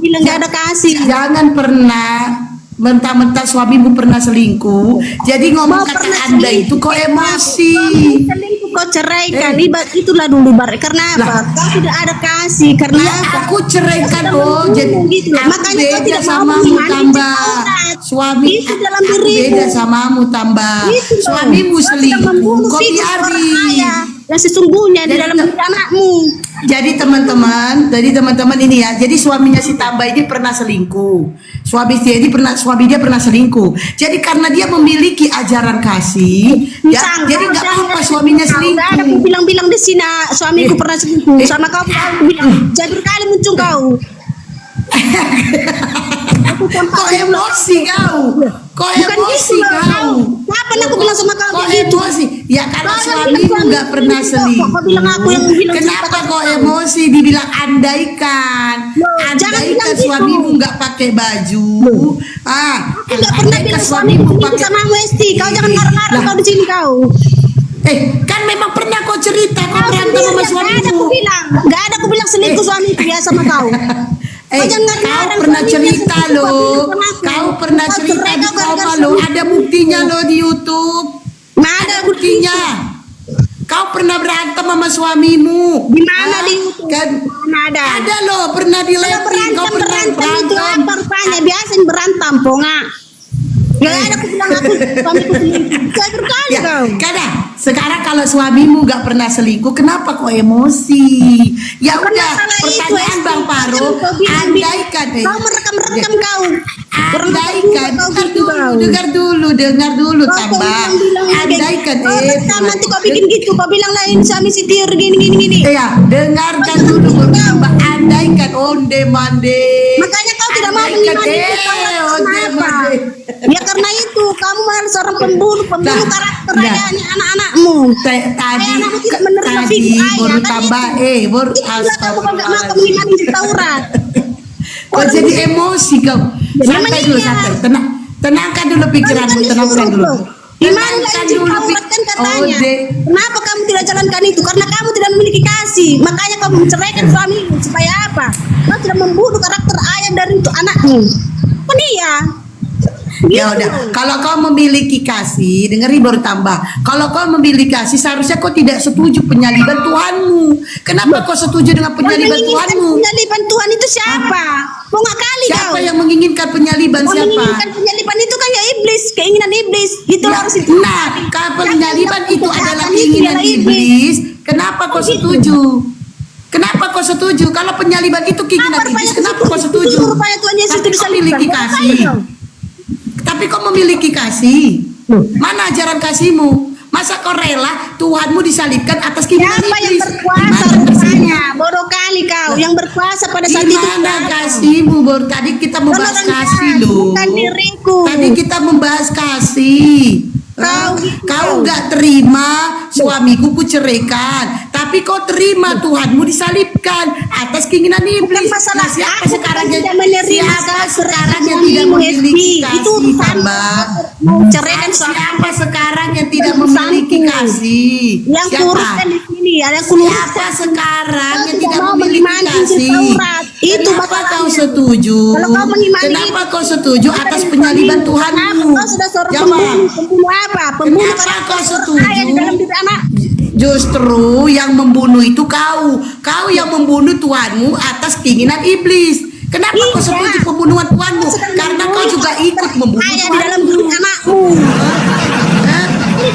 Bilang nggak ada kasih. Jangan pernah mentah-mentah suamimu pernah selingkuh, jadi ngomong Mau kata pernah anda selingkuh. itu kok emosi. Selingkuh kau ceraikan, itulah dulu bar. Karena apa? Kau tidak ada kasih. Karena Iya, apa? aku ceraikan Kau sudah jadi membunuh gitu loh. aku Makanya kau beda tidak mau samamu mengimani tambah Taurat. suami Itu dalam aku dirimu. beda samamu tambah Itu loh. suamimu Kau sedang selingkuh membunuh kau figur orang biarin. kaya yang sesungguhnya di Jadi dalam diri anakmu. Jadi teman-teman ini ya. Jadi suaminya si Tambah ini pernah selingkuh. Suami dia pernah selingkuh. Jadi karena dia memiliki ajaran kasih, ya, Sang, jadi kau nggak jangan apa-apa ada- suaminya Nggak ada aku selingkuh. bilang-bilang di sini suamiku pernah selingkuh Eh. sama kau. Aku bilang jadi berkali muncul kau. Aku Kok sampai emosi kau? Kok bukan emosi gitu loh, kau? Kapan aku bilang sama kau Kok kayak gitu? emosi? Ya karena Kau yang suamimu bilang nggak pernah kok selingkuh. bilang aku yang bilang Kenapa cerita kok kau? emosi? Dibilang andaikan, Loh, jangan bilang andaikan gitu. suamimu nggak pakai baju. Aku nggak pernah andaikan bilang suamiku selingkuh pakai. sama Westi. Kau jangan ngarang-ngarang Lah. kau di sini kau. Kan memang pernah kau cerita kau Kau berantem sendiri sama yang nggak ada aku suamimu. bilang. Nggak ada aku bilang selingkuh suamiku ya sama kau. Kau jangan Kau ngarang-ngarang pernah suaminya cerita selingkuh loh. sama aku. Kau pernah Kau cerita cerai di kau gara-gara koma loh. selingkuh. Ada buktinya loh di YouTube. Nggak ada Buktinya. Kau pernah berantem sama suamimu. Di mana Ah, di YouTube? Kan Mana ada? ada loh, pernah di Kalau letting. Kau pernah berantem itu berantem. apa rupanya? Biasa berantem, ponga. Gak ada aku bilang aku suamiku selingkuh. Saya berkali Ya, kau. karena sekarang kalau suamimu gak pernah selingkuh, kenapa kok emosi? Ya Bukan udah, masalah itu, pertanyaan Esti. Bang Paro, Kau bilang- andaikan Kau merekam-rekam Ya. kau. Andaikan, Kau dengar gitu kau. dengar dulu Kau tambah. bilang-bilang Andaikan, kau rekam nanti kau bikin gitu. Kau bilang lain suami si Tiur gini. Iya, dengarkan dulu tambah. Andaikan onde mande. Makanya kau tidak mau Andaikan, mengimani itu Taurat. onde Kenapa? mande. Ya karena itu kamu malah seorang pembunuh Nah, karakter nah. ayahnya anak-anakmu. Tadi Ayah tidak menerima tadi figur ayah, baru kan tambah itu. baru Itulah kamu kalau nggak mau mengimani di Taurat. Kok jadi emosi kau? Ya, Santai memang dulu, iya. santai. Tenangkan dulu pikiranmu, tenangkan dulu. Gimana Tenangkan Injil dulu Taurat kan katanya? Ode. Kenapa kamu tidak jalankan itu? Karena kamu tidak memiliki kasih. Makanya kamu menceraikan suamimu supaya apa? Kau tidak membunuh karakter ayah dari untuk anakmu. Kan iya. Ya Gitu. udah, kalau kau memiliki kasih, dengerin baru tambah. Kalau kau memiliki kasih, seharusnya kau tidak setuju penyaliban Tuhanmu. Kenapa kau setuju dengan Yang penyaliban menginginkan Tuhanmu? penyaliban Tuhan itu siapa? Kok nggak kali Siapa kau? yang menginginkan penyaliban Kau siapa? menginginkan penyaliban itu kan ya iblis, keinginan iblis. Itu Nah, harus itu. nah, kalau penyaliban itu adalah keinginan ialah iblis, kenapa kau Oh, gitu. setuju? Kenapa kau setuju? Kalau penyaliban itu keinginan Apa iblis, rupanya kenapa kau setuju? Rupanya Tuhan Yesus Tapi itu kau disalibkan. memiliki Kok kasih. kali kau? Tapi kau memiliki kasih. Mana ajaran kasihmu? Masa kau rela Tuhanmu disalibkan atas keinginan Siapa yang iblis? berkuasa Di mana rupanya? Bodoh kali kau. Yang berkuasa pada saat itu. Gimana siapa? kasihmu? Baru tadi kita membahas Orang kasih jahat, loh. bukan diriku. Tadi kita membahas kasih. Kau gitu. Kau nggak terima suamiku kuceraikan, tapi kau terima Tuhanmu disalibkan atas keinginan iblis. Bukan masalah Nah, siapa aku sekarang kan yang tidak menerima siapa karakter sekarang yang suamimu, tidak memiliki Esti. kasih Itu urusan tambah? mau ceraikan suami. Siapa sekarang yang tidak Urusanku. memiliki kasih? Yang Siapa? kuruskan di sini, ada yang Siapa kuluruskan. sekarang Kau yang tidak tidak mau memiliki mengimani Injil kasih? Taurat. Itu Kenapa kau masalahnya. setuju? Kalau kau mengimani Kenapa itu, kau setuju atas penyaliban Kenapa Tuhanmu? kau sudah seorang Jawab. pembunuh? Pembunuh apa? Pembunuh Kenapa karakter kau setuju? ayah di dalam diri anak. Justru yang membunuh itu kau. Kau yang membunuh Tuhanmu atas keinginan iblis. Kenapa kau Iya. setuju pembunuhan Tuhanmu? Karena kau juga ikut membunuh ayah di dalam Tuhanmu. diri anakmu. Hah?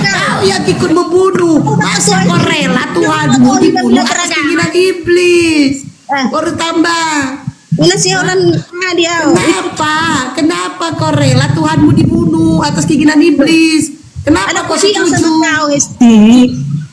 Kau yang ikut membunuh. Masa kau rela Tuhanmu dibunuh atas keinginan iblis? Baru tambah. Ini sih orang dia. Kenapa kau rela Tuhanmu dibunuh atas keinginan iblis? Kenapa Ada kau yang sama setuju? kau, Esti.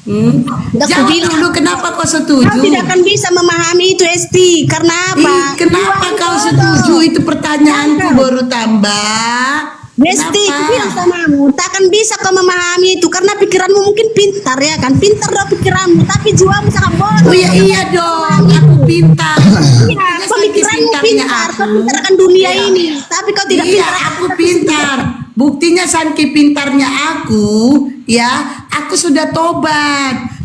Nggak Jawab kubilang. dulu kenapa kau setuju? Kau tidak akan bisa memahami itu, Esti. Karena apa? Ih, kenapa Tuhan kau bodoh. setuju? Itu pertanyaanku baru tambah. Besti, aku bilang samamu, tak akan bisa kau memahami itu karena pikiranmu mungkin pintar ya kan, pintar dong pikiranmu, tapi jiwamu sangat bodoh. Oh iya dong, aku pintar. Iya, pemikiranmu pintar, kau pintar akan dunia ini, tapi kau tidak Iya, pintar. aku pintar. Buktinya saking pintarnya aku, ya, aku sudah tobat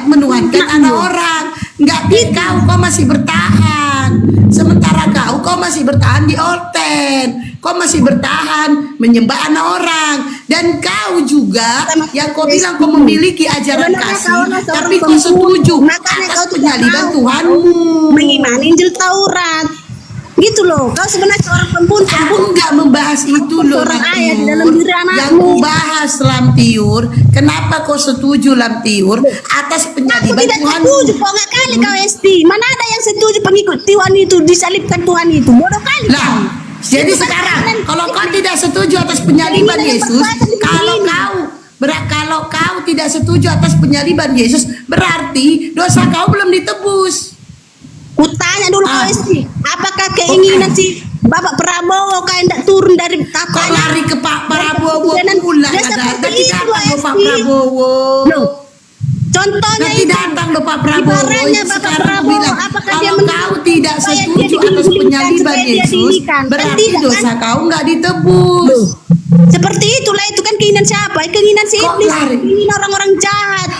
menuhankan anak orang. Nggak kayak kau masih bertahan. Sementara kau masih bertahan di orten. kau masih bertahan menyembah anak orang. Dan kau juga yang kau bilang kau memiliki ajaran kasih, tapi kau setuju atas penyaliban Tuhanmu. Mengimani Injil Taurat. Gitu loh, kau sebenarnya seorang pembunuh. Aku nggak membahas itu loh, seorang Lam ayah di Tiur. dalam diri anakmu. Yang ku bahas, Lam Tiur, kenapa kau setuju, Lam Tiur, atas Aku penyaliban tidak Tuhan? setuju, kok nggak kali kau Esti. Mana ada yang setuju pengikut Tuhan itu disalibkan Tuhan itu? Bodoh kali Lah, kau. jadi Itu kan sekarang kalian- kalau kau tidak setuju atas penyaliban Keinginan yang Yesus, berkuasa di kalau dunia ini. kalau kau tidak setuju atas penyaliban Yesus, berarti dosa kau belum ditebus. Kutanya dulu kau Esti, apakah keinginan si Bapak Prabowo kau hendak turun dari Kok tatanya? lari ke Pak Prabowo Dan- pula? dan Nggak seperti datang, itu, tidak datang loh Pak Esti. Prabowo. Loh, contohnya Nanti itu. datang loh Pak Prabowo. Ibaratnya Bapak Sekarang aku Prabowo, bilang, apakah dia kalau menang kau tidak supaya dia setuju atas digulingkan, penyaliban supaya dia Yesus, diinikan? Kan berarti tidak, dosa kan? kau nggak ditebus. Seperti itulah, itu kan keinginan siapa? Keinginan si Kok iblis, lari? keinginan orang-orang jahat.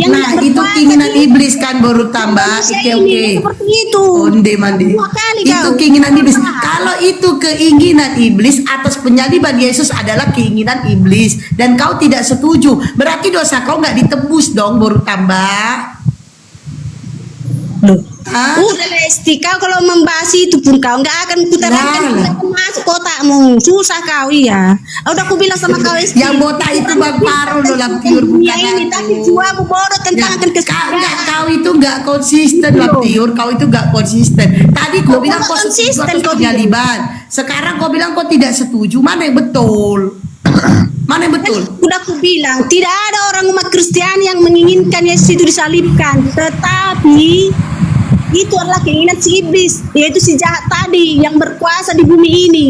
Nah, tidak itu berkuasa keinginan di iblis kan baru tambah. manusia Oke, ini, oke. seperti itu. Onde mandi. Dua kali Itu kau. keinginan iblis. Kalau itu keinginan iblis atas penyaliban Yesus adalah keinginan iblis dan kau tidak setuju, berarti dosa kau nggak ditebus dong, baru tambah. Loh. Hah? Udah lah Esti, kau kalau membahas itu pun kau nggak akan kuterangkan, Lah. tidak akan masuk kotakmu. Susah kau, iya. Udah aku bilang sama kau Esti. Yang botak itu Bang Paro loh, Lam Tiur, dunia bukan ini, aku. tapi jiwamu bodoh tentang akan kau itu nggak konsisten, Lam Tiur. Kau itu nggak konsisten. Tadi kau Loh, bilang kok kau nggak setuju konsisten atas kau penyaliban. Sekarang kau bilang kau tidak setuju. Mana yang betul? Mana yang betul? Udah aku bilang, tidak ada orang umat Kristiani yang menginginkan Yesus itu disalibkan, tetapi itu adalah keinginan si iblis, yaitu si jahat tadi yang berkuasa di bumi ini.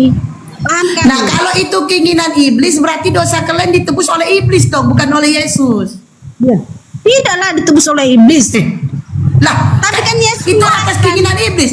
Paham kan? Nah, kalau itu keinginan iblis, berarti dosa kalian ditebus oleh iblis dong, bukan oleh Yesus. Ya. Tidaklah ditebus oleh iblis. Lah, Tapi kan Yesus itu mengarahkan. atas keinginan iblis.